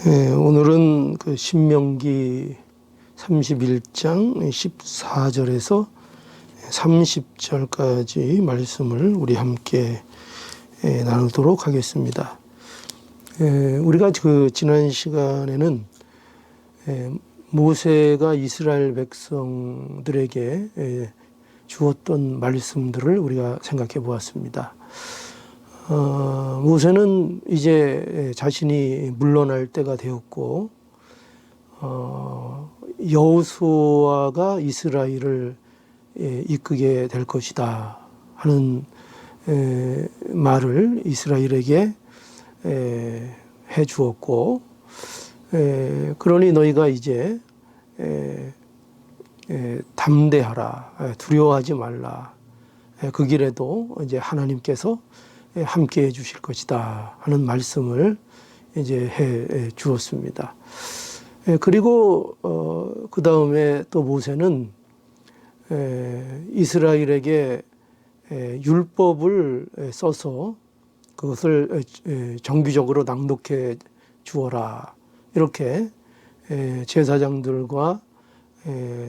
오늘은 그 신명기 31장 14절에서 30절까지 말씀을 우리 함께 나누도록 하겠습니다. 우리가 그 지난 시간에는 모세가 이스라엘 백성들에게 주었던 말씀들을 우리가 생각해 보았습니다. 모세는 이제 자신이 물러날 때가 되었고 여호수아가 이스라엘을 이끄게 될 것이다 하는 말을 이스라엘에게 해 주었고, 그러니 너희가 이제 담대하라, 두려워하지 말라, 그 길에도 이제 하나님께서 함께 해 주실 것이다 하는 말씀을 이제 해 주었습니다. 그리고 그 다음에 또 모세는 이스라엘에게 율법을 써서 그것을 정기적으로 낭독해 주어라, 이렇게 제사장들과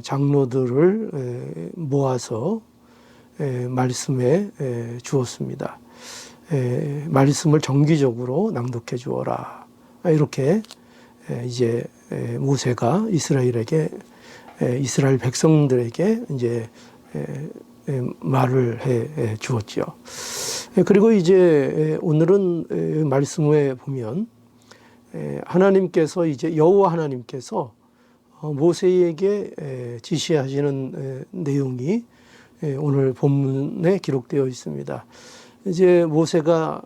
장로들을 모아서 말씀해 주었습니다. 말씀을 정기적으로 낭독해 주어라, 이렇게 이제 모세가 이스라엘 백성들에게 이제 말을 해 주었죠. 그리고 이제 오늘은 말씀에 보면 하나님께서 이제 여호와 하나님께서 모세에게 지시하시는 내용이 오늘 본문에 기록되어 있습니다. 이제 모세가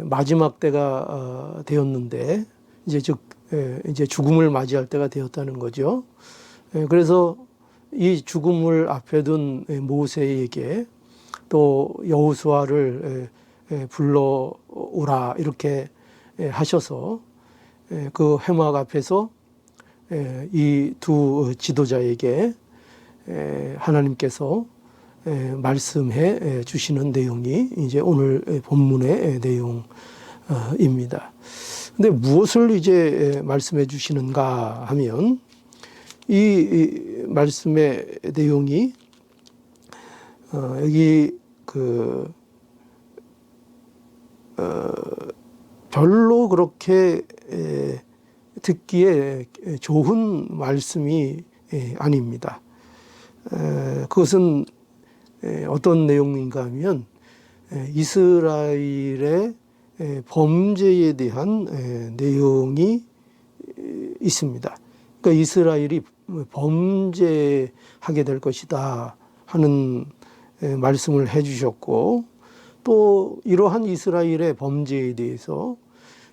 마지막 때가 되었는데 이제 죽음을 맞이할 때가 되었다는 거죠. 그래서 이 죽음을 앞에 둔 모세에게 또 여호수아를 불러오라, 이렇게 하셔서 그 회막 앞에서 이 두 지도자에게 하나님께서 말씀해 주시는 내용이 이제 오늘 본문의 내용입니다. 근데 무엇을 이제 말씀해 주시는가 하면, 이 말씀의 내용이 여기 별로 그렇게 듣기에 좋은 말씀이 아닙니다. 그것은 어떤 내용인가 하면 이스라엘의 범죄에 대한 내용이 있습니다. 그러니까 이스라엘이 범죄하게 될 것이다 하는 말씀을 해 주셨고, 또 이러한 이스라엘의 범죄에 대해서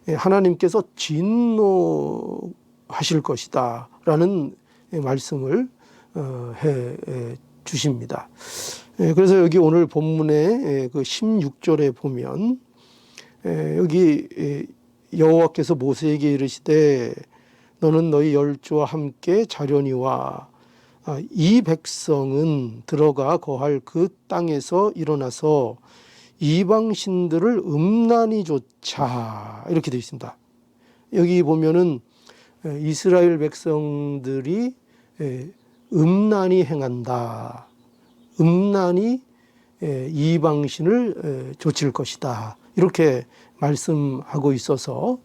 하나님께서 진노하실 것이다 라는 말씀을 해 주십니다. 그래서 여기 오늘 본문의 그 16절에 보면 여기 여호와께서 모세에게 이르시되 너는 너희 열조와 함께 자려니와 이 백성은 들어가 거할 그 땅에서 일어나서 이방신들을 음란히 좇아, 이렇게 되어 있습니다. 여기 보면은 이스라엘 백성들이 음란히 행한다, 음란히 이방신을 좇을 것이다, 이렇게 말씀하고 있어서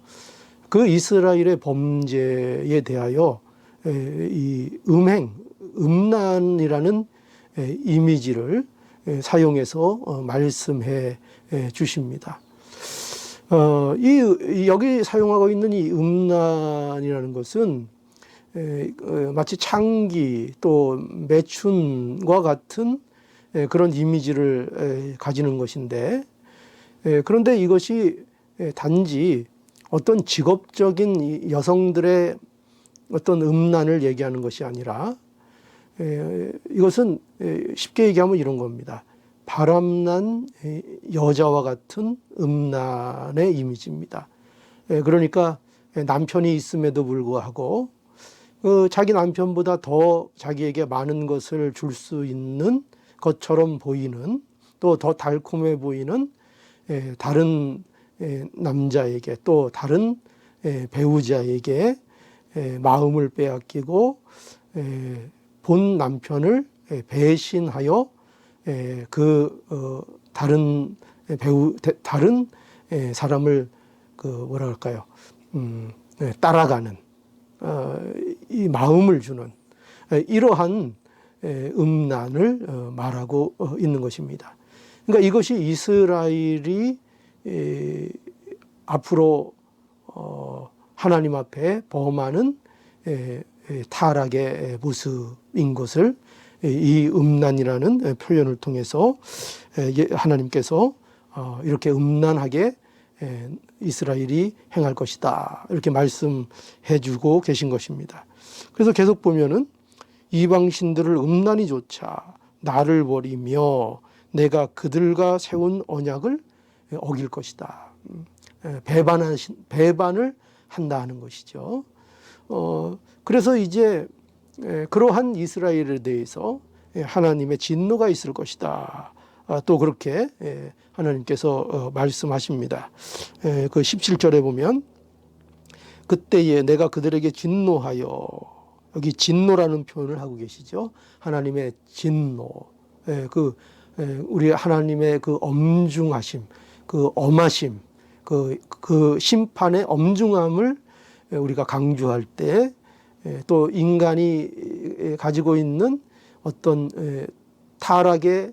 그 이스라엘의 범죄에 대하여 이 음란이라는 이미지를 사용해서 말씀해 주십니다. 여기 사용하고 있는 이 음란이라는 것은 마치 창기 또 매춘과 같은 그런 이미지를 가지는 것인데, 그런데 이것이 단지 어떤 직업적인 여성들의 어떤 음란을 얘기하는 것이 아니라 이것은 쉽게 얘기하면 이런 겁니다. 바람난 여자와 같은 음란의 이미지입니다. 그러니까 남편이 있음에도 불구하고 자기 남편보다 더 자기에게 많은 것을 줄 수 있는 것처럼 보이는, 또 더 달콤해 보이는 다른 남자에게, 또 다른 배우자에게 마음을 빼앗기고 본 남편을 배신하여 다른 다른 사람을 뭐라 할까요? 따라가는 이 마음을 주는 이러한 음란을 말하고 있는 것입니다. 그러니까 이것이 이스라엘이 앞으로 하나님 앞에 범하는 타락의 모습인 것을 이 음란이라는 표현을 통해서 하나님께서 이렇게 음란하게 이스라엘이 행할 것이다 이렇게 말씀해 주고 계신 것입니다. 그래서 계속 보면은 이방신들을 음란히 좇아 나를 버리며 내가 그들과 세운 언약을 어길 것이다. 배반을 한다 하는 것이죠. 그래서 이제 그러한 이스라엘에 대해서 하나님의 진노가 있을 것이다. 또 그렇게 하나님께서 말씀하십니다. 그 17절에 보면 그때에 내가 그들에게 진노하여, 여기 진노라는 표현을 하고 계시죠. 하나님의 진노. 우리 하나님의 그 엄중하심, 그 엄하심, 그 심판의 엄중함을 우리가 강조할 때 또 인간이 가지고 있는 어떤 타락의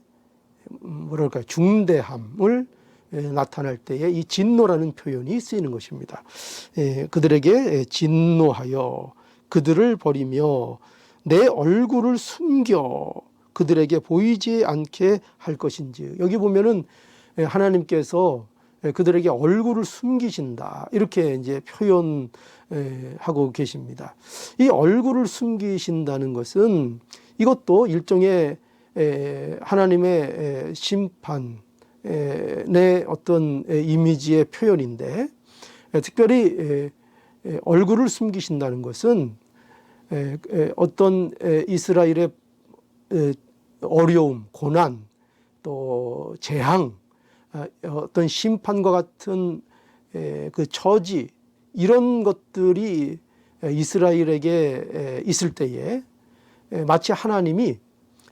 뭐랄까요, 중대함을 나타날 때에 이 진노라는 표현이 쓰이는 것입니다. 그들에게 진노하여 그들을 버리며 내 얼굴을 숨겨 그들에게 보이지 않게 할 것인지. 여기 보면은 하나님께서 그들에게 얼굴을 숨기신다 이렇게 이제 표현하고 계십니다. 이 얼굴을 숨기신다는 것은 이것도 일종의 하나님의 심판의 어떤 이미지의 표현인데, 특별히 얼굴을 숨기신다는 것은 어떤 이스라엘의 어려움, 고난, 또 재앙, 어떤 심판과 같은 그 처지, 이런 것들이 이스라엘에게 있을 때에 마치 하나님이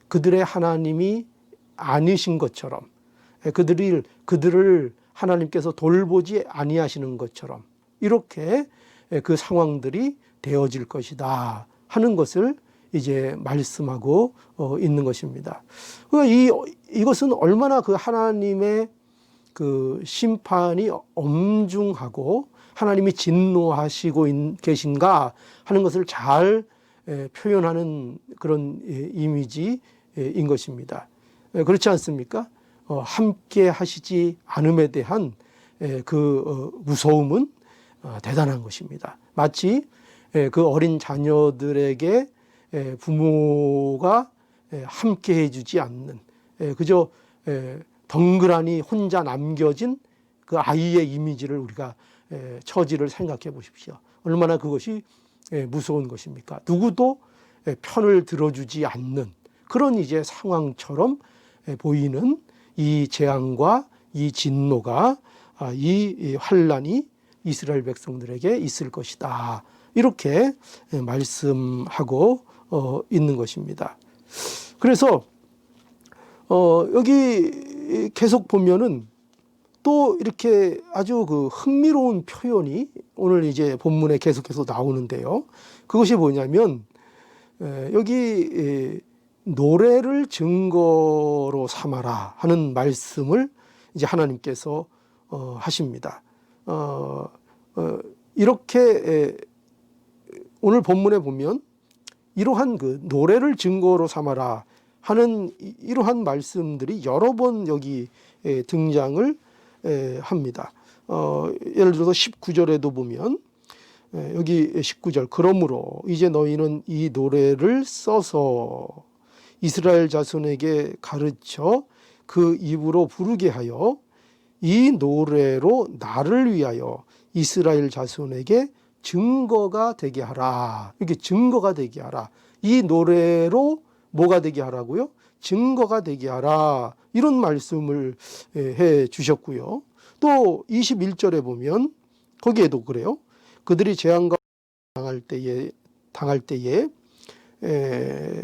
그들의 하나님이 아니신 것처럼, 그들을 하나님께서 돌보지 아니하시는 것처럼 이렇게 그 상황들이 되어질 것이다 하는 것을 이제 말씀하고 있는 것입니다. 이것은 얼마나 그 하나님의 그 심판이 엄중하고 하나님이 진노하시고 계신가 하는 것을 잘 표현하는 그런 이미지인 것입니다. 그렇지 않습니까? 함께 하시지 않음에 대한 그 무서움은 대단한 것입니다. 마치 그 어린 자녀들에게 부모가 함께 해주지 않는, 그저 덩그러니 혼자 남겨진 그 아이의 이미지를 우리가 처지를 생각해 보십시오. 얼마나 그것이 무서운 것입니까? 누구도 편을 들어주지 않는 그런 이제 상황처럼 보이는 이 재앙과 이 진노가, 이 환란이 이스라엘 백성들에게 있을 것이다. 이렇게 말씀하고 있는 것입니다. 그래서 여기 계속 보면은 또 이렇게 아주 그 흥미로운 표현이 오늘 이제 본문에 계속해서 나오는데요. 그것이 뭐냐면 여기 노래를 증거로 삼아라 하는 말씀을 이제 하나님께서 하십니다. 이렇게 오늘 본문에 보면 이러한 그 노래를 증거로 삼아라 하는 이러한 말씀들이 여러 번 여기 등장을 합니다. 예를 들어서 19절에도 보면 여기 19절, 그러므로 이제 너희는 이 노래를 써서 이스라엘 자손에게 가르쳐 그 입으로 부르게 하여 이 노래로 나를 위하여 이스라엘 자손에게 증거가 되게 하라. 이렇게 증거가 되게 하라. 이 노래로 뭐가 되게 하라고요? 증거가 되게 하라. 이런 말씀을 해 주셨고요. 또 21절에 보면 거기에도 그래요. 그들이 재앙과 당할 때에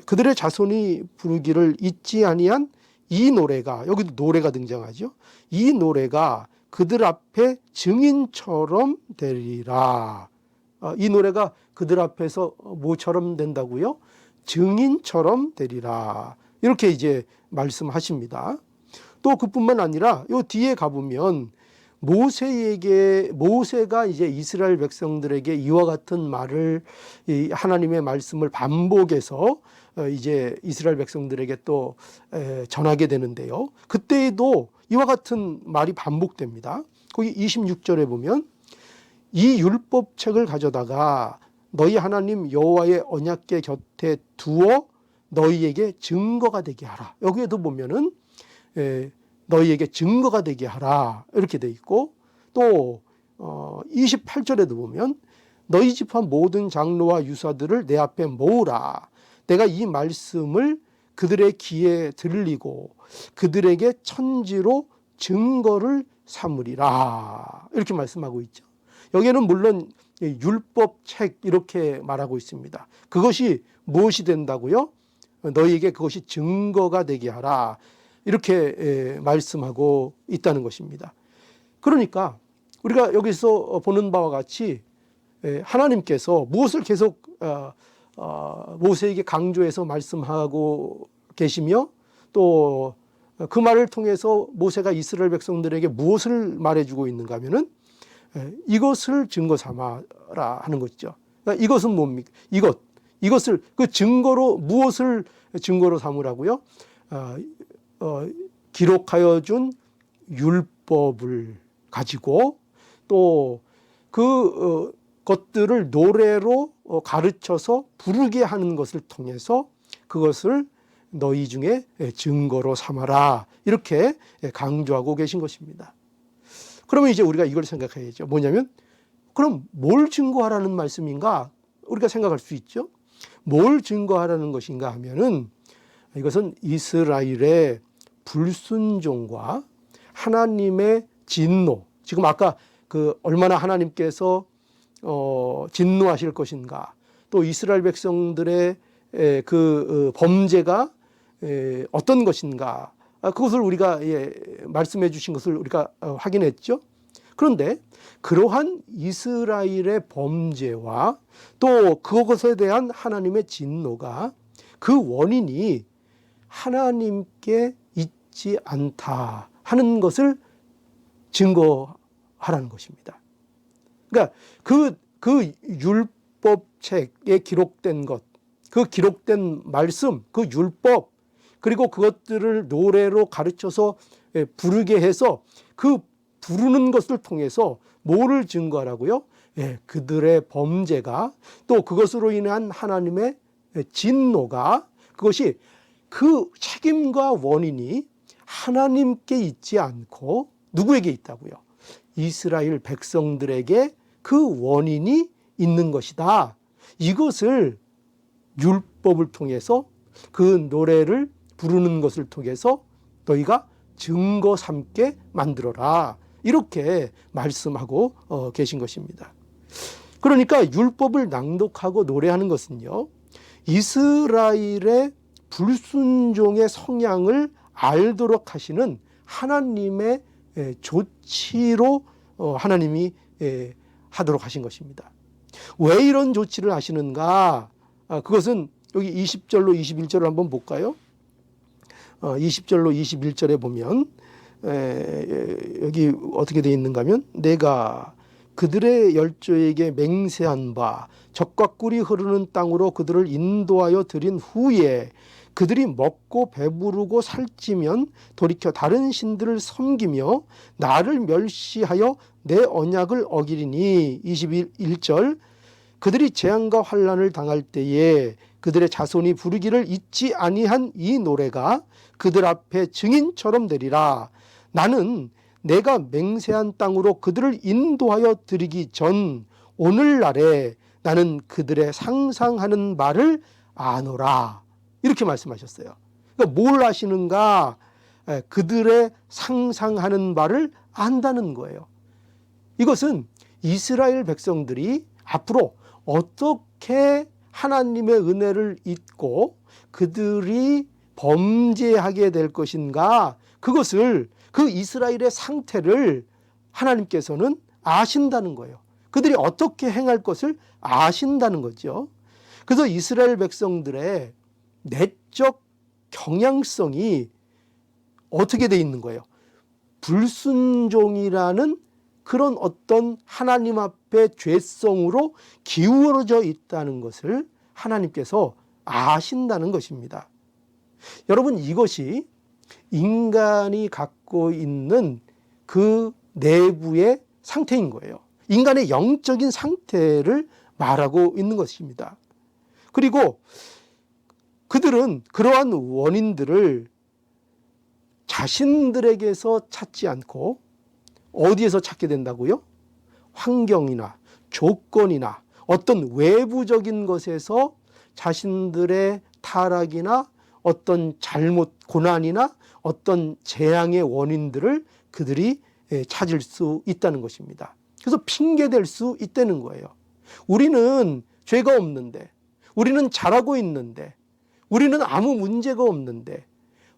그들의 자손이 부르기를 잊지 아니한 이 노래가, 여기도 노래가 등장하죠. 이 노래가 그들 앞에 증인처럼 되리라. 이 노래가 그들 앞에서 뭐처럼 된다고요? 증인처럼 되리라. 이렇게 이제 말씀하십니다. 또 그뿐만 아니라 요 뒤에 가보면 모세가 이제 이스라엘 백성들에게 이와 같은 말을, 이 하나님의 말씀을 반복해서 이제 이스라엘 백성들에게 또 전하게 되는데요. 그때에도 이와 같은 말이 반복됩니다. 거기 26절에 보면 이 율법책을 가져다가 너희 하나님 여호와의 언약궤 곁에 두어 너희에게 증거가 되게 하라. 여기에도 보면은 너희에게 증거가 되게 하라 이렇게 돼 있고, 또 28절에도 보면 너희 집안 모든 장로와 유사들을 내 앞에 모으라. 내가 이 말씀을 그들의 귀에 들리고 그들에게 천지로 증거를 삼으리라. 이렇게 말씀하고 있죠. 여기에는 물론 율법책 이렇게 말하고 있습니다. 그것이 무엇이 된다고요? 너희에게 그것이 증거가 되게 하라. 이렇게 말씀하고 있다는 것입니다. 그러니까 우리가 여기서 보는 바와 같이 하나님께서 무엇을 계속 모세에게 강조해서 말씀하고 계시며, 또 그 말을 통해서 모세가 이스라엘 백성들에게 무엇을 말해주고 있는가 하면은 이것을 증거 삼아라 하는 것이죠. 그러니까 이것은 뭡니까? 이것을 그 증거로, 무엇을 증거로 삼으라고요? 기록하여 준 율법을 가지고 또 그 것들을 노래로 가르쳐서 부르게 하는 것을 통해서 그것을 너희 중에 증거로 삼아라. 이렇게 강조하고 계신 것입니다. 그러면 이제 우리가 이걸 생각해야죠. 뭐냐면, 그럼 뭘 증거하라는 말씀인가? 우리가 생각할 수 있죠. 뭘 증거하라는 것인가 하면은 이것은 이스라엘의 불순종과 하나님의 진노, 지금 아까 그 얼마나 하나님께서 진노하실 것인가, 또 이스라엘 백성들의 그 범죄가 어떤 것인가, 그것을 우리가 말씀해 주신 것을 우리가 확인했죠. 그런데 그러한 이스라엘의 범죄와 또 그것에 대한 하나님의 진노가, 그 원인이 하나님께 있지 않다 하는 것을 증거하라는 것입니다. 그러니까 그 율법책에 기록된 것, 그 기록된 말씀, 그 율법, 그리고 그것들을 노래로 가르쳐서 부르게 해서 그 부르는 것을 통해서 뭐를 증거하라고요? 그들의 범죄가, 또 그것으로 인한 하나님의 진노가, 그것이 그 책임과 원인이 하나님께 있지 않고 누구에게 있다고요? 이스라엘 백성들에게 그 원인이 있는 것이다. 이것을 율법을 통해서, 그 노래를 부르는 것을 통해서 너희가 증거 삼게 만들어라. 이렇게 말씀하고 계신 것입니다. 그러니까 율법을 낭독하고 노래하는 것은요, 이스라엘의 불순종의 성향을 알도록 하시는 하나님의 조치로 하나님이 하도록 하신 것입니다. 왜 이런 조치를 하시는가? 그것은 여기 20절로 21절을 한번 볼까요? 20절로 21절에 보면 여기 어떻게 되어 있는가 하면, 내가 그들의 열조에게 맹세한 바 젖과 꿀이 흐르는 땅으로 그들을 인도하여 들인 후에 그들이 먹고 배부르고 살찌면 돌이켜 다른 신들을 섬기며 나를 멸시하여 내 언약을 어기리니. 21절, 그들이 재앙과 환난을 당할 때에 그들의 자손이 부르기를 잊지 아니한 이 노래가 그들 앞에 증인처럼 되리라. 나는 내가 맹세한 땅으로 그들을 인도하여 드리기 전 오늘날에 나는 그들의 상상하는 말을 아노라. 이렇게 말씀하셨어요. 그러니까 뭘 아시는가? 그들의 상상하는 말을 안다는 거예요. 이것은 이스라엘 백성들이 앞으로 어떻게 하나님의 은혜를 잊고 그들이 범죄하게 될 것인가, 그것을, 그 이스라엘의 상태를 하나님께서는 아신다는 거예요. 그들이 어떻게 행할 것을 아신다는 거죠. 그래서 이스라엘 백성들의 내적 경향성이 어떻게 돼 있는 거예요? 불순종이라는 그런 어떤 하나님 앞에 죄성으로 기울어져 있다는 것을 하나님께서 아신다는 것입니다. 여러분, 이것이 인간이 갖고 있는 그 내부의 상태인 거예요. 인간의 영적인 상태를 말하고 있는 것입니다. 그리고 그들은 그러한 원인들을 자신들에게서 찾지 않고 어디에서 찾게 된다고요? 환경이나 조건이나 어떤 외부적인 것에서 자신들의 타락이나 어떤 잘못, 고난이나 어떤 재앙의 원인들을 그들이 찾을 수 있다는 것입니다. 그래서 핑계댈 수 있다는 거예요. 우리는 죄가 없는데, 우리는 잘하고 있는데, 우리는 아무 문제가 없는데,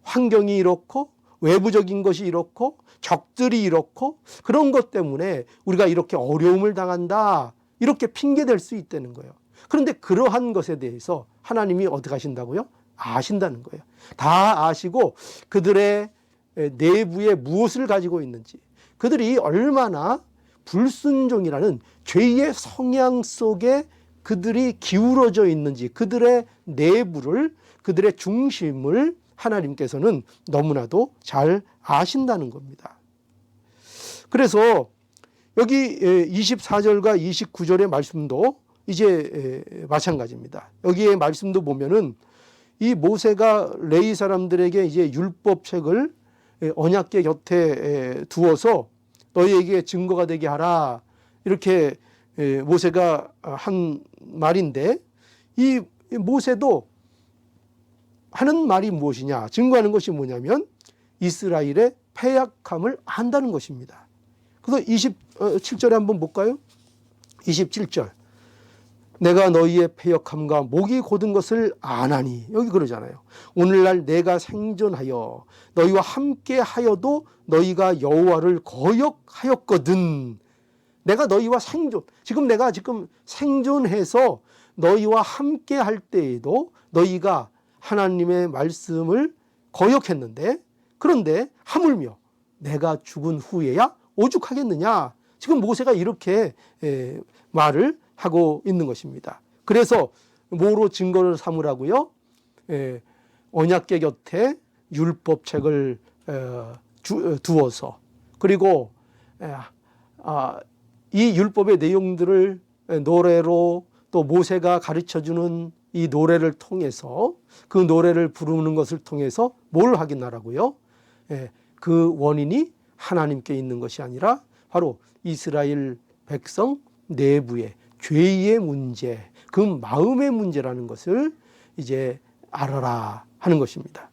환경이 이렇고 외부적인 것이 이렇고 적들이 이렇고 그런 것 때문에 우리가 이렇게 어려움을 당한다, 이렇게 핑계댈 수 있다는 거예요. 그런데 그러한 것에 대해서 하나님이 어떻게 하신다고요? 아신다는 거예요. 다 아시고 그들의 내부에 무엇을 가지고 있는지, 그들이 얼마나 불순종이라는 죄의 성향 속에 그들이 기울어져 있는지, 그들의 내부를, 그들의 중심을 하나님께서는 너무나도 잘 아신다는 겁니다. 그래서 여기 24절과 29절의 말씀도 이제 마찬가지입니다. 여기에 말씀도 보면은 이 모세가 레위 사람들에게 이제 율법책을 언약궤 곁에 두어서 너희에게 증거가 되게 하라, 이렇게 모세가 한 말인데, 이 모세도 하는 말이 무엇이냐, 증거하는 것이 뭐냐면 이스라엘의 패약함을 안다는 것입니다. 그래서 27절에 한번 볼까요? 27절. 내가 너희의 패역함과 목이 곧은 것을 아나니, 여기 그러잖아요. 오늘날 내가 생존하여 너희와 함께 하여도 너희가 여호와를 거역하였거든. 내가 너희와 내가 지금 생존해서 너희와 함께 할 때에도 너희가 하나님의 말씀을 거역했는데, 그런데 하물며 내가 죽은 후에야 오죽하겠느냐. 지금 모세가 이렇게 말을 하고 있는 것입니다. 그래서 뭐로 증거를 삼으라고요? 언약궤 곁에 율법책을 두어서, 그리고 이 율법의 내용들을 노래로, 또 모세가 가르쳐주는 이 노래를 통해서, 그 노래를 부르는 것을 통해서 뭘 확인하라고요? 그 원인이 하나님께 있는 것이 아니라 바로 이스라엘 백성 내부의 죄의 문제, 그 마음의 문제라는 것을 이제 알아라 하는 것입니다.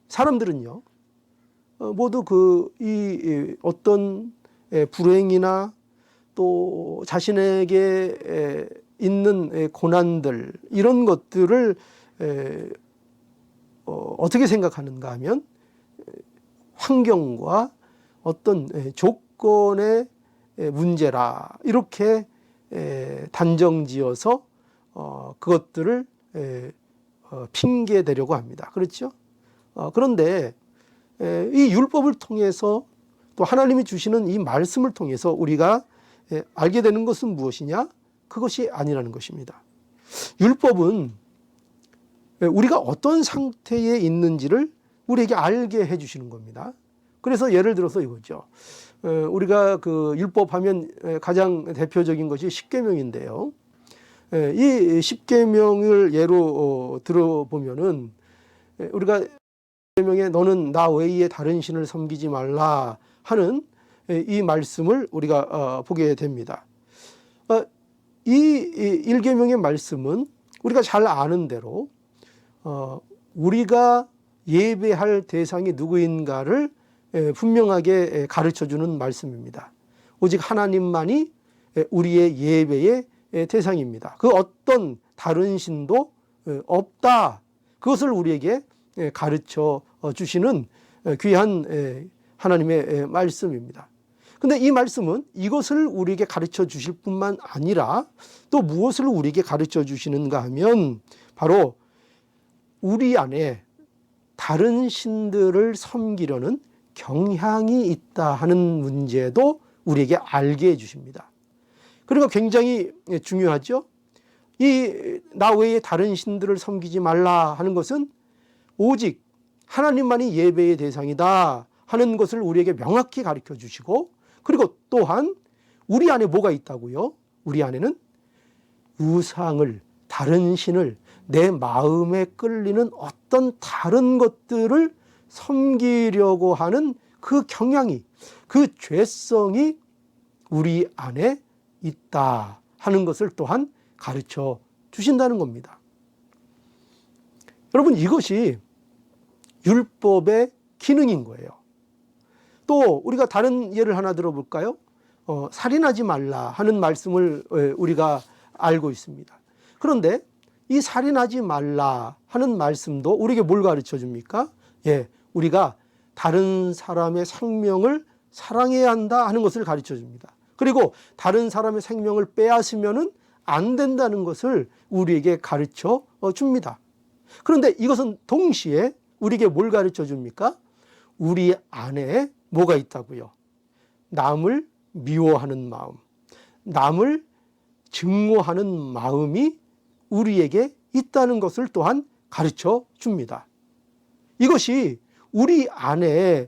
사람들은요, 모두 이 어떤 불행이나 또 자신에게 있는 고난들, 이런 것들을 어떻게 생각하는가 하면 환경과 어떤 조건의 문제라, 이렇게 단정지어서 그것들을 핑계대려고 합니다. 그렇죠? 그런데 이 율법을 통해서, 또 하나님이 주시는 이 말씀을 통해서 우리가 알게 되는 것은 무엇이냐? 그것이 아니라는 것입니다. 율법은 우리가 어떤 상태에 있는지를 우리에게 알게 해주시는 겁니다. 그래서 예를 들어서 이거죠. 우리가 그 율법하면 가장 대표적인 것이 십계명인데요. 이 십계명을 예로 들어보면은, 우리가 십계명에 너는 나 외에 다른 신을 섬기지 말라 하는 이 말씀을 우리가 보게 됩니다. 이 1계명의 말씀은 우리가 잘 아는 대로 우리가 예배할 대상이 누구인가를 분명하게 가르쳐주는 말씀입니다. 오직 하나님만이 우리의 예배의 대상입니다. 그 어떤 다른 신도 없다. 그것을 우리에게 가르쳐 주시는 귀한 하나님의 말씀입니다. 근데 이 말씀은 이것을 우리에게 가르쳐 주실 뿐만 아니라 또 무엇을 우리에게 가르쳐 주시는가 하면 바로 우리 안에 다른 신들을 섬기려는 경향이 있다 하는 문제도 우리에게 알게 해 주십니다. 그러니까 굉장히 중요하죠. 이 나 외에 다른 신들을 섬기지 말라 하는 것은 오직 하나님만이 예배의 대상이다 하는 것을 우리에게 명확히 가르쳐 주시고, 그리고 또한 우리 안에 뭐가 있다고요? 우리 안에는 우상을, 다른 신을, 내 마음에 끌리는 어떤 다른 것들을 섬기려고 하는 그 경향이, 그 죄성이 우리 안에 있다 하는 것을 또한 가르쳐 주신다는 겁니다. 여러분, 이것이 율법의 기능인 거예요. 또 우리가 다른 예를 하나 들어볼까요? 살인하지 말라 하는 말씀을 우리가 알고 있습니다. 그런데 이 살인하지 말라 하는 말씀도 우리에게 뭘 가르쳐 줍니까? 우리가 다른 사람의 생명을 사랑해야 한다 하는 것을 가르쳐 줍니다. 그리고 다른 사람의 생명을 빼앗으면은 안 된다는 것을 우리에게 가르쳐 줍니다. 그런데 이것은 동시에 우리에게 뭘 가르쳐 줍니까? 우리 안에 뭐가 있다고요? 남을 미워하는 마음, 남을 증오하는 마음이 우리에게 있다는 것을 또한 가르쳐 줍니다. 이것이 우리 안에,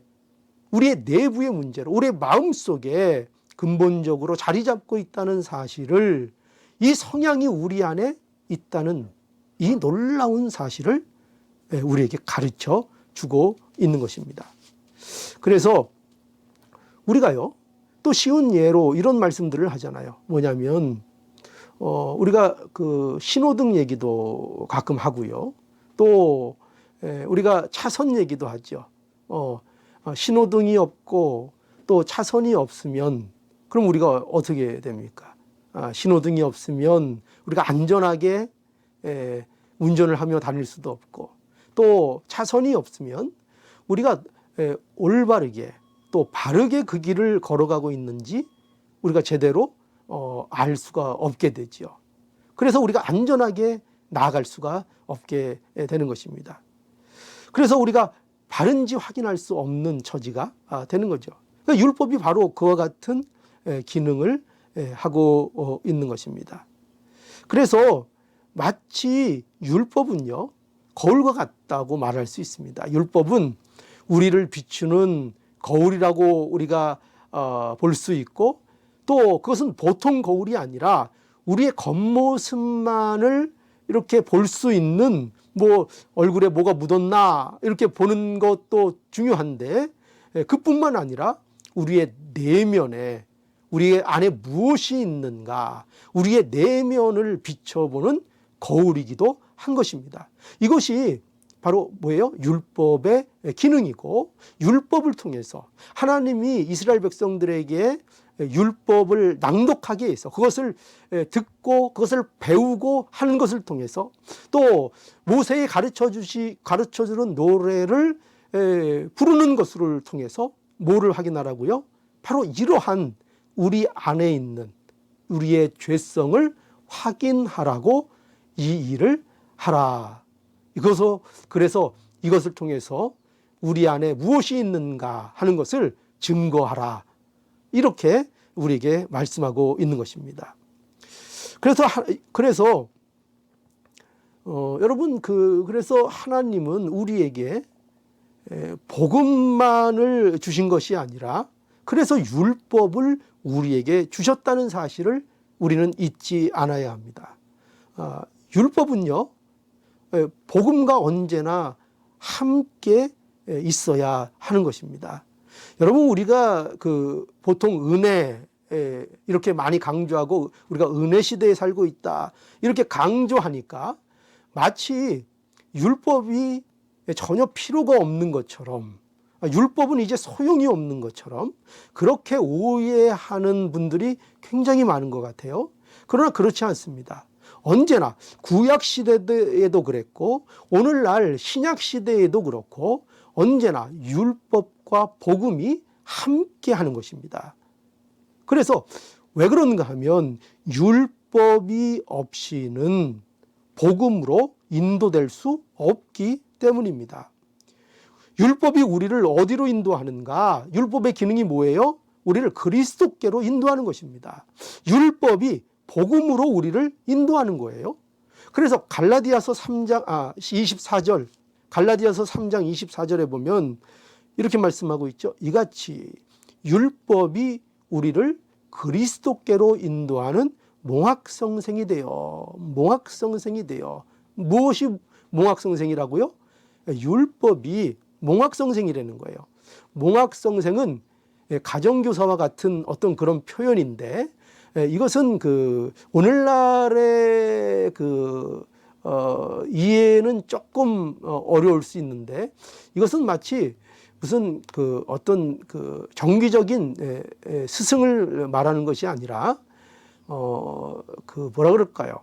우리의 내부의 문제로, 우리의 마음 속에 근본적으로 자리 잡고 있다는 사실을, 이 성향이 우리 안에 있다는 이 놀라운 사실을 우리에게 가르쳐 주고 있는 것입니다. 그래서 우리가요, 또 쉬운 예로 이런 말씀들을 하잖아요. 뭐냐면 우리가 그 신호등 얘기도 가끔 하고요. 또 우리가 차선 얘기도 하죠. 신호등이 없고 또 차선이 없으면 그럼 우리가 어떻게 됩니까? 신호등이 없으면 우리가 안전하게 운전을 하며 다닐 수도 없고, 또 차선이 없으면 우리가 올바르게 또 바르게 그 길을 걸어가고 있는지 우리가 제대로 알 수가 없게 되죠. 그래서 우리가 안전하게 나아갈 수가 없게 되는 것입니다. 그래서 우리가 바른지 확인할 수 없는 처지가 되는 거죠. 그러니까 율법이 바로 그와 같은 기능을 하고 있는 것입니다. 그래서 마치 율법은요, 거울과 같다고 말할 수 있습니다. 율법은 우리를 비추는 거울이라고 우리가 볼 수 있고, 또 그것은 보통 거울이 아니라 우리의 겉모습만을 이렇게 볼 수 있는, 뭐 얼굴에 뭐가 묻었나 이렇게 보는 것도 중요한데, 그뿐만 아니라 우리의 내면에, 우리의 안에 무엇이 있는가, 우리의 내면을 비춰보는 거울이기도 한 것입니다. 이것이 바로 뭐예요? 율법의 기능이고, 율법을 통해서 하나님이 이스라엘 백성들에게 율법을 낭독하게 해서 그것을 듣고 그것을 배우고 하는 것을 통해서, 또 모세에 가르쳐주는 노래를 부르는 것을 통해서 뭐를 확인하라고요? 바로 이러한 우리 안에 있는 우리의 죄성을 확인하라고 이 일을 하라. 그래서 이것을 통해서 우리 안에 무엇이 있는가 하는 것을 증거하라. 이렇게 우리에게 말씀하고 있는 것입니다. 그래서 여러분, 그래서 하나님은 우리에게 복음만을 주신 것이 아니라, 그래서 율법을 우리에게 주셨다는 사실을 우리는 잊지 않아야 합니다. 율법은요, 복음과 언제나 함께 있어야 하는 것입니다. 여러분, 우리가 보통 은혜 이렇게 많이 강조하고, 우리가 은혜 시대에 살고 있다 이렇게 강조하니까 마치 율법이 전혀 필요가 없는 것처럼, 율법은 이제 소용이 없는 것처럼 그렇게 오해하는 분들이 굉장히 많은 것 같아요. 그러나 그렇지 않습니다. 언제나 구약 시대에도 그랬고 오늘날 신약 시대에도 그렇고 언제나 율법과 복음이 함께 하는 것입니다. 그래서 왜 그런가 하면 율법이 없이는 복음으로 인도될 수 없기 때문입니다. 율법이 우리를 어디로 인도하는가? 율법의 기능이 뭐예요? 우리를 그리스도께로 인도하는 것입니다. 율법이 복음으로 우리를 인도하는 거예요. 그래서 갈라디아서 3장 24절 갈라디아서 3장 24절에 보면 이렇게 말씀하고 있죠. 이같이 율법이 우리를 그리스도께로 인도하는 몽학성생이 되어 무엇이 몽학성생이라고요? 율법이 몽학성생이라는 거예요. 몽학성생은 가정교사와 같은 어떤 그런 표현인데 이것은 오늘날의 이해는 조금 어려울 수 있는데 이것은 마치 무슨 어떤 정기적인 스승을 말하는 것이 아니라 뭐라 그럴까요?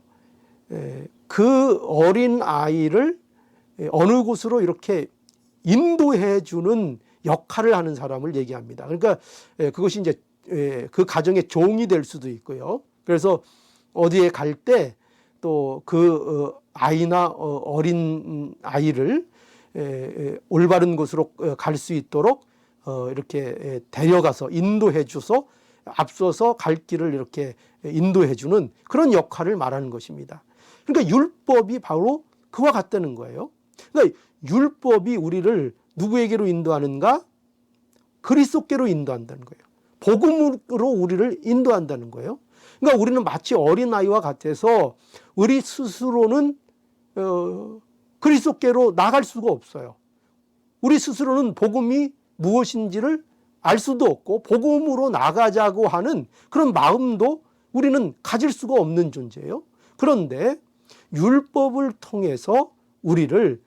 그 어린 아이를 어느 곳으로 이렇게 인도해 주는 역할을 하는 사람을 얘기합니다. 그러니까 그것이 이제 그 가정의 종이 될 수도 있고요. 그래서 어디에 갈 때 또 그 아이나 어린 아이를 올바른 곳으로 갈 수 있도록 이렇게 데려가서 인도해 줘서 앞서서 갈 길을 이렇게 인도해 주는 그런 역할을 말하는 것입니다. 그러니까 율법이 바로 그와 같다는 거예요. 그러니까 율법이 우리를 누구에게로 인도하는가? 그리스도께로 인도한다는 거예요. 복음으로 우리를 인도한다는 거예요. 그러니까 우리는 마치 어린아이와 같아서 우리 스스로는 그리스도께로 나갈 수가 없어요. 우리 스스로는 복음이 무엇인지를 알 수도 없고 복음으로 나가자고 하는 그런 마음도 우리는 가질 수가 없는 존재예요. 그런데 율법을 통해서 우리를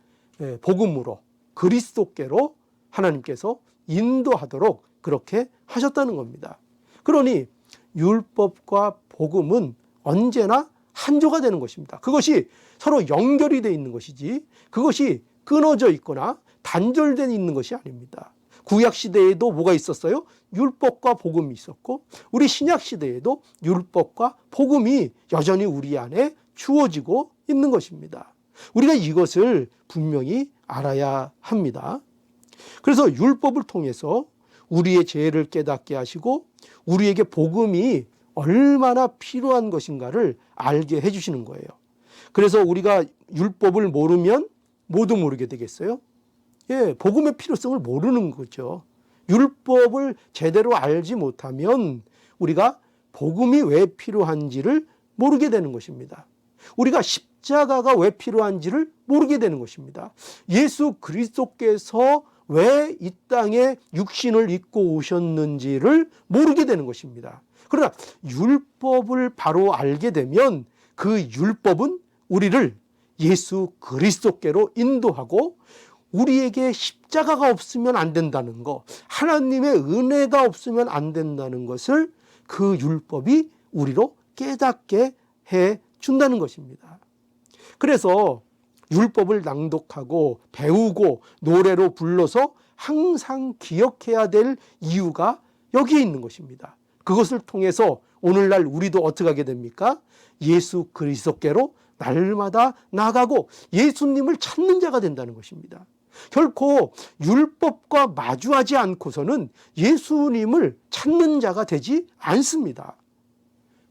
복음으로 그리스도께로 하나님께서 인도하도록 그렇게 하셨다는 겁니다. 그러니 율법과 복음은 언제나 한조가 되는 것입니다. 그것이 서로 연결이 되어 있는 것이지 그것이 끊어져 있거나 단절되어 있는 것이 아닙니다. 구약 시대에도 뭐가 있었어요? 율법과 복음이 있었고 우리 신약 시대에도 율법과 복음이 여전히 우리 안에 주어지고 있는 것입니다. 우리가 이것을 분명히 알아야 합니다. 그래서 율법을 통해서 우리의 죄를 깨닫게 하시고 우리에게 복음이 얼마나 필요한 것인가를 알게 해주시는 거예요. 그래서 우리가 율법을 모르면 뭐도 모르게 되겠어요? 복음의 필요성을 모르는 거죠. 율법을 제대로 알지 못하면 우리가 복음이 왜 필요한지를 모르게 되는 것입니다. 우리가 십자가가 왜 필요한지를 모르게 되는 것입니다. 예수 그리스도께서 왜 이 땅에 육신을 입고 오셨는지를 모르게 되는 것입니다. 그러나 율법을 바로 알게 되면 그 율법은 우리를 예수 그리스도께로 인도하고 우리에게 십자가가 없으면 안 된다는 것, 하나님의 은혜가 없으면 안 된다는 것을 그 율법이 우리로 깨닫게 해 준다는 것입니다. 그래서 율법을 낭독하고 배우고 노래로 불러서 항상 기억해야 될 이유가 여기에 있는 것입니다. 그것을 통해서 오늘날 우리도 어떻게 하게 됩니까? 예수 그리스도께로 날마다 나가고 예수님을 찾는 자가 된다는 것입니다. 결코 율법과 마주하지 않고서는 예수님을 찾는 자가 되지 않습니다.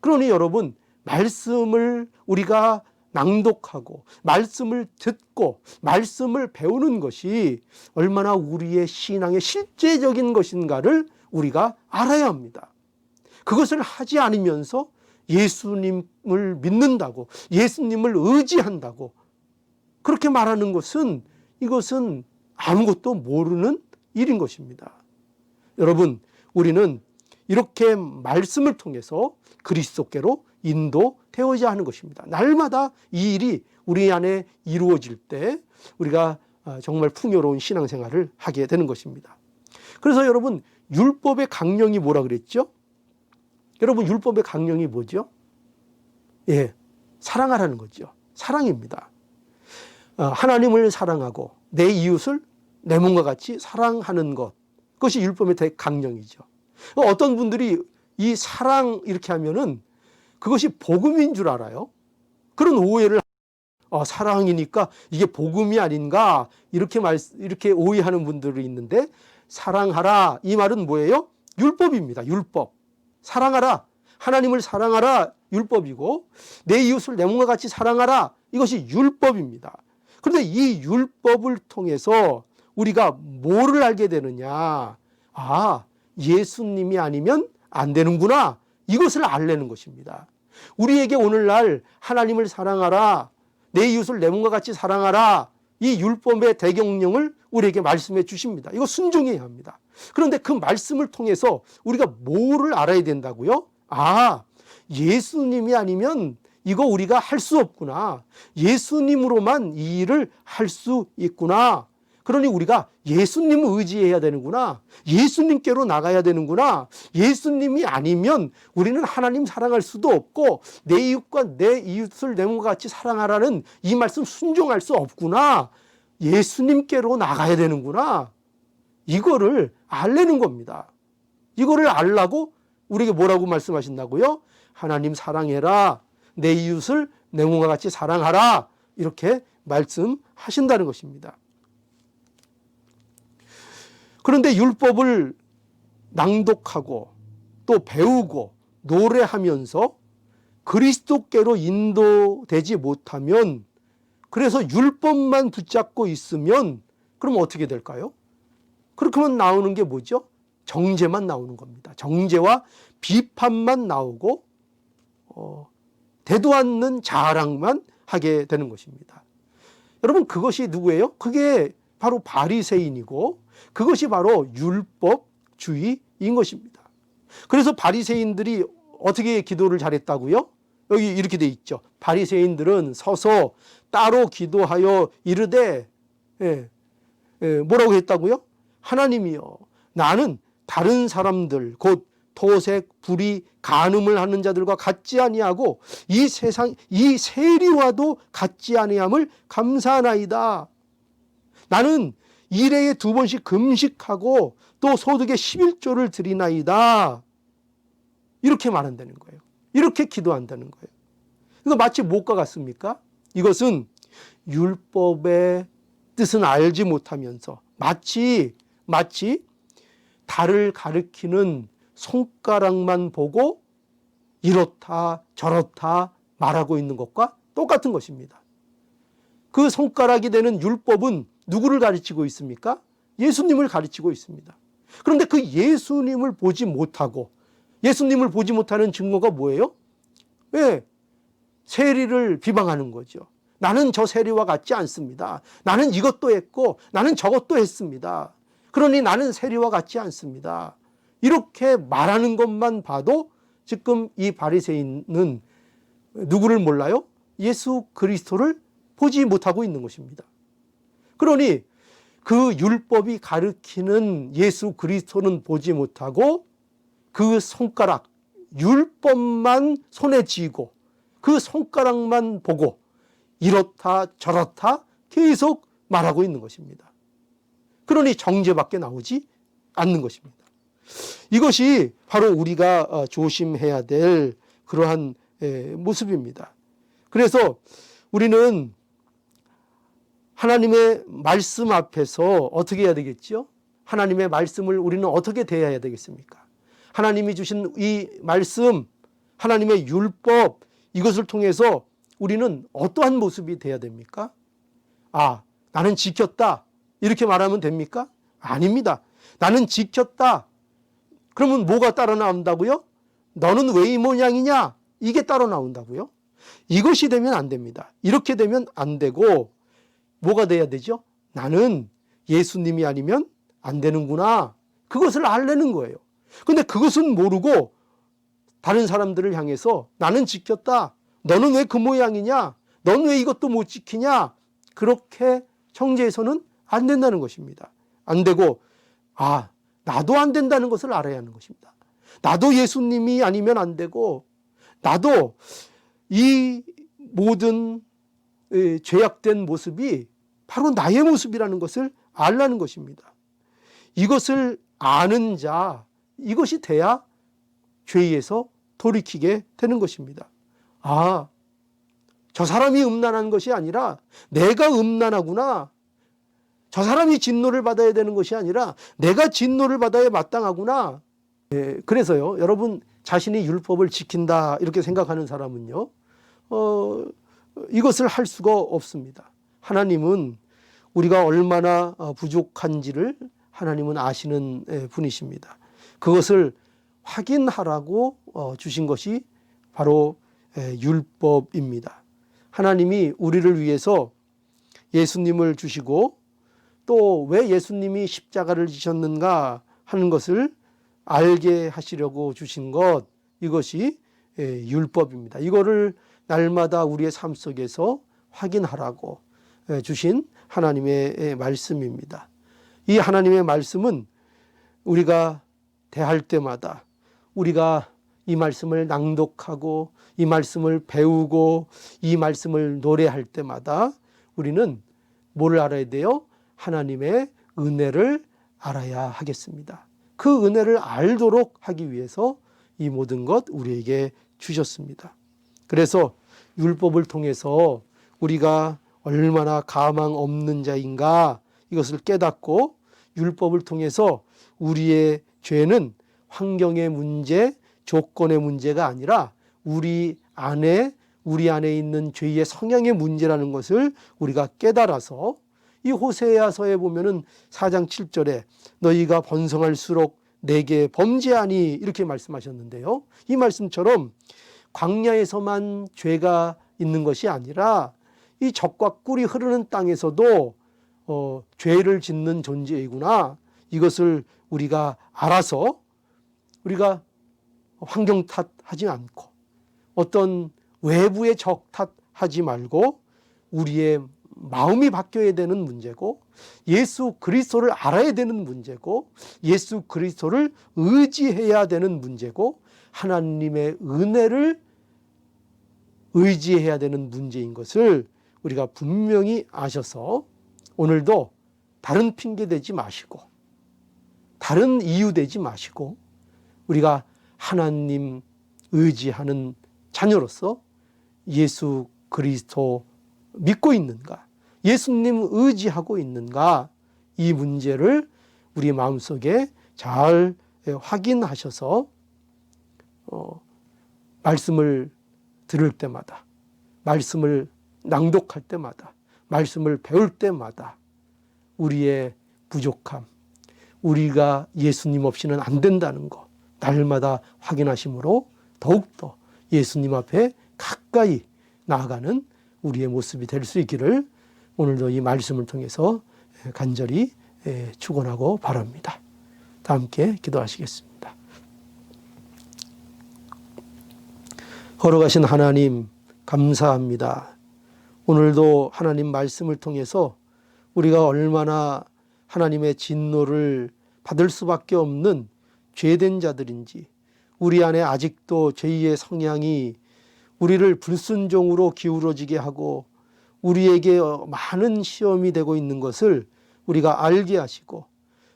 그러니 여러분, 말씀을 우리가 낭독하고 말씀을 듣고 말씀을 배우는 것이 얼마나 우리의 신앙의 실제적인 것인가를 우리가 알아야 합니다. 그것을 하지 않으면서 예수님을 믿는다고, 예수님을 의지한다고 그렇게 말하는 것은 이것은 아무것도 모르는 일인 것입니다. 여러분, 우리는 이렇게 말씀을 통해서 그리스도께로 인도되어야 하는 것입니다. 날마다 이 일이 우리 안에 이루어질 때 우리가 정말 풍요로운 신앙생활을 하게 되는 것입니다. 그래서 여러분, 율법의 강령이 뭐라 그랬죠? 여러분, 율법의 강령이 뭐죠? 예, 사랑하라는 거죠. 사랑입니다. 하나님을 사랑하고 내 이웃을 내 몸과 같이 사랑하는 것, 그것이 율법의 강령이죠. 어떤 분들이 이 사랑 이렇게 하면은 그것이 복음인 줄 알아요. 그런 오해를, 사랑이니까 이게 복음이 아닌가, 이렇게 오해하는 분들이 있는데, 사랑하라 이 말은 뭐예요? 율법입니다. 율법. 사랑하라, 하나님을 사랑하라 율법이고, 내 이웃을 내 몸과 같이 사랑하라, 이것이 율법입니다. 그런데 이 율법을 통해서 우리가 뭐를 알게 되느냐? 예수님이 아니면 안 되는구나, 이것을 알려는 것입니다. 우리에게 오늘날 하나님을 사랑하라, 내 이웃을 내 몸과 같이 사랑하라, 이 율법의 대경령을 우리에게 말씀해 주십니다. 이거 순종해야 합니다. 그런데 그 말씀을 통해서 우리가 뭐를 알아야 된다고요? 예수님이 아니면 이거 우리가 할 수 없구나. 예수님으로만 이 일을 할 수 있구나. 그러니 우리가 예수님을 의지해야 되는구나. 예수님께로 나가야 되는구나. 예수님이 아니면 우리는 하나님 사랑할 수도 없고, 내 이웃과 내 이웃을 내 몸과 같이 사랑하라는 이 말씀 순종할 수 없구나. 예수님께로 나가야 되는구나. 이거를 알려는 겁니다. 이거를 알라고 우리에게 뭐라고 말씀하신다고요? 하나님 사랑해라, 내 이웃을 내 몸과 같이 사랑하라, 이렇게 말씀하신다는 것입니다. 그런데 율법을 낭독하고 또 배우고 노래하면서 그리스도께로 인도되지 못하면, 그래서 율법만 붙잡고 있으면 그럼 어떻게 될까요? 그렇게 하면 나오는 게 뭐죠? 정죄만 나오는 겁니다. 정죄와 비판만 나오고 되도 않는 자랑만 하게 되는 것입니다. 여러분, 그것이 누구예요? 그게 바로 바리새인이고, 그것이 바로 율법주의인 것입니다. 그래서 바리새인들이 어떻게 기도를 잘했다고요? 여기 이렇게 돼 있죠. 바리새인들은 서서 따로 기도하여 이르되, 뭐라고 했다고요? 하나님이여, 나는 다른 사람들 곧 토색, 불의, 간음을 하는 자들과 같지 아니하고 이 세리와도 같지 아니함을 감사하나이다. 나는 일해에 2번씩 금식하고 또 소득의 11조를 드리나이다. 이렇게 말한다는 거예요. 이렇게 기도한다는 거예요. 이거 마치 무엇과 같습니까? 이것은 율법의 뜻은 알지 못하면서 마치 달을 가리키는 손가락만 보고 이렇다 저렇다 말하고 있는 것과 똑같은 것입니다. 그 손가락이 되는 율법은 누구를 가르치고 있습니까? 예수님을 가르치고 있습니다. 그런데 그 예수님을 보지 못하고, 예수님을 보지 못하는 증거가 뭐예요? 세리를 비방하는 거죠. 나는 저 세리와 같지 않습니다. 나는 이것도 했고 나는 저것도 했습니다. 그러니 나는 세리와 같지 않습니다. 이렇게 말하는 것만 봐도 지금 이 바리새인은 누구를 몰라요? 예수 그리스도를 보지 못하고 있는 것입니다. 그러니 그 율법이 가르치는 예수 그리스도는 보지 못하고 그 손가락, 율법만 손에 쥐고 그 손가락만 보고 이렇다 저렇다 계속 말하고 있는 것입니다. 그러니 정죄밖에 나오지 않는 것입니다. 이것이 바로 우리가 조심해야 될 그러한 모습입니다. 그래서 우리는 하나님의 말씀 앞에서 어떻게 해야 되겠죠? 하나님의 말씀을 우리는 어떻게 대해야 되겠습니까? 하나님이 주신 이 말씀, 하나님의 율법, 이것을 통해서 우리는 어떠한 모습이 돼야 됩니까? 나는 지켰다, 이렇게 말하면 됩니까? 아닙니다. 나는 지켰다. 그러면 뭐가 따라 나온다고요? 너는 왜 이 모양이냐? 이게 따라 나온다고요? 이것이 되면 안 됩니다. 이렇게 되면 안 되고, 뭐가 돼야 되죠? 나는 예수님이 아니면 안 되는구나. 그것을 알려는 거예요. 근데 그것은 모르고 다른 사람들을 향해서 나는 지켰다. 너는 왜 그 모양이냐? 너는 왜 이것도 못 지키냐? 그렇게 정죄해서는 안 된다는 것입니다. 안 되고, 나도 안 된다는 것을 알아야 하는 것입니다. 나도 예수님이 아니면 안 되고, 나도 이 모든 죄악된 모습이 바로 나의 모습이라는 것을 알라는 것입니다. 이것을 아는 자, 이것이 돼야 죄에서 돌이키게 되는 것입니다. 아, 저 사람이 음란한 것이 아니라 내가 음란하구나. 저 사람이 진노를 받아야 되는 것이 아니라 내가 진노를 받아야 마땅하구나. 그래서요, 여러분 자신이 율법을 지킨다 이렇게 생각하는 사람은요, 이것을 할 수가 없습니다. 하나님은 우리가 얼마나 부족한지를 하나님은 아시는 분이십니다. 그것을 확인하라고 주신 것이 바로 율법입니다. 하나님이 우리를 위해서 예수님을 주시고 또 왜 예수님이 십자가를 지셨는가 하는 것을 알게 하시려고 주신 것, 이것이 율법입니다. 이거를 날마다 우리의 삶 속에서 확인하라고 주신 하나님의 말씀입니다. 이 하나님의 말씀은 우리가 대할 때마다, 우리가 이 말씀을 낭독하고 이 말씀을 배우고 이 말씀을 노래할 때마다 우리는 뭐를 알아야 돼요? 하나님의 은혜를 알아야 하겠습니다. 그 은혜를 알도록 하기 위해서 이 모든 것 우리에게 주셨습니다. 그래서 율법을 통해서 우리가 얼마나 가망 없는 자인가 이것을 깨닫고, 율법을 통해서 우리의 죄는 환경의 문제, 조건의 문제가 아니라 우리 안에 있는 죄의 성향의 문제라는 것을 우리가 깨달아서, 이 호세아서에 보면은 4장 7절에 너희가 번성할수록 내게 범죄하니 이렇게 말씀하셨는데요. 이 말씀처럼 광야에서만 죄가 있는 것이 아니라 이 젖과 꿀이 흐르는 땅에서도 죄를 짓는 존재이구나. 이것을 우리가 알아서 우리가 환경 탓하지 않고 어떤 외부의 적 탓하지 말고 우리의 마음이 바뀌어야 되는 문제고, 예수 그리스도를 알아야 되는 문제고, 예수 그리스도를 의지해야 되는 문제고, 하나님의 은혜를 의지해야 되는 문제인 것을 우리가 분명히 아셔서 오늘도 다른 핑계 대지 마시고 다른 이유 대지 마시고 우리가 하나님 의지하는 자녀로서 예수 그리스도 믿고 있는가, 예수님 의지하고 있는가, 이 문제를 우리 마음속에 잘 확인하셔서 말씀을 들을 때마다, 말씀을 낭독할 때마다, 말씀을 배울 때마다 우리의 부족함, 우리가 예수님 없이는 안 된다는 것 날마다 확인하심으로 더욱더 예수님 앞에 가까이 나아가는 우리의 모습이 될 수 있기를 오늘도 이 말씀을 통해서 간절히 축원하고 바랍니다. 다 함께 기도하시겠습니다. 걸어가신 하나님 감사합니다. 오늘도 하나님 말씀을 통해서 우리가 얼마나 하나님의 진노를 받을 수밖에 없는 죄된 자들인지, 우리 안에 아직도 죄의 성향이 우리를 불순종으로 기울어지게 하고 우리에게 많은 시험이 되고 있는 것을 우리가 알게 하시고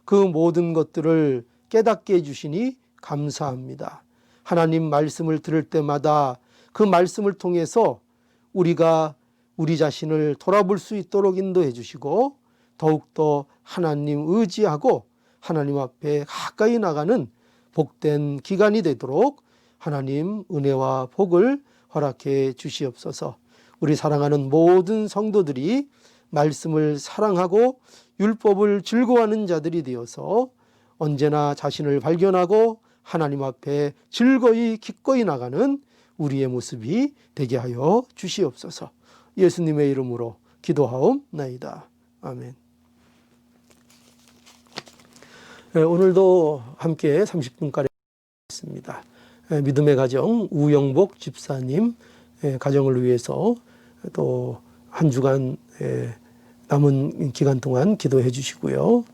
그 모든 것들을 깨닫게 해주시니 감사합니다. 하나님 말씀을 들을 때마다 그 말씀을 통해서 우리가 우리 자신을 돌아볼 수 있도록 인도해 주시고 더욱더 하나님 의지하고 하나님 앞에 가까이 나가는 복된 기간이 되도록 하나님 은혜와 복을 허락해 주시옵소서. 우리 사랑하는 모든 성도들이 말씀을 사랑하고 율법을 즐거워하는 자들이 되어서 언제나 자신을 발견하고 하나님 앞에 즐거이 기꺼이 나가는 우리의 모습이 되게 하여 주시옵소서. 예수님의 이름으로 기도하옵나이다. 아멘. 오늘도 함께 30분가량 했습니다. 믿음의 가정 우영복 집사님 가정을 위해서 또 한 주간 남은 기간 동안 기도해 주시고요.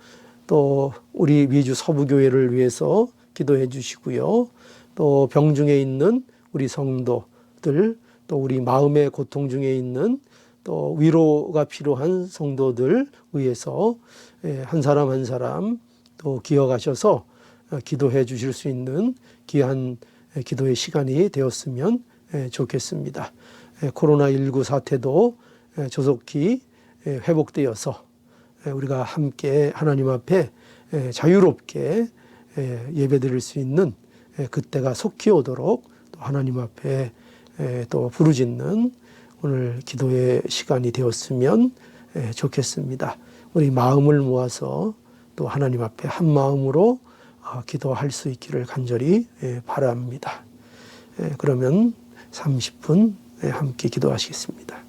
또 우리 미주 서부교회를 위해서 기도해 주시고요. 또 병중에 있는 우리 성도들, 또 우리 마음의 고통 중에 있는 또 위로가 필요한 성도들 위해서 한 사람 한 사람 또 기억하셔서 기도해 주실 수 있는 귀한 기도의 시간이 되었으면 좋겠습니다. 코로나19 사태도 조속히 회복되어서 우리가 함께 하나님 앞에 자유롭게 예배드릴 수 있는 그때가 속히 오도록 또 하나님 앞에 또 부르짖는 오늘 기도의 시간이 되었으면 좋겠습니다. 우리 마음을 모아서 또 하나님 앞에 한 마음으로 기도할 수 있기를 간절히 바랍니다. 그러면 30분 함께 기도하시겠습니다.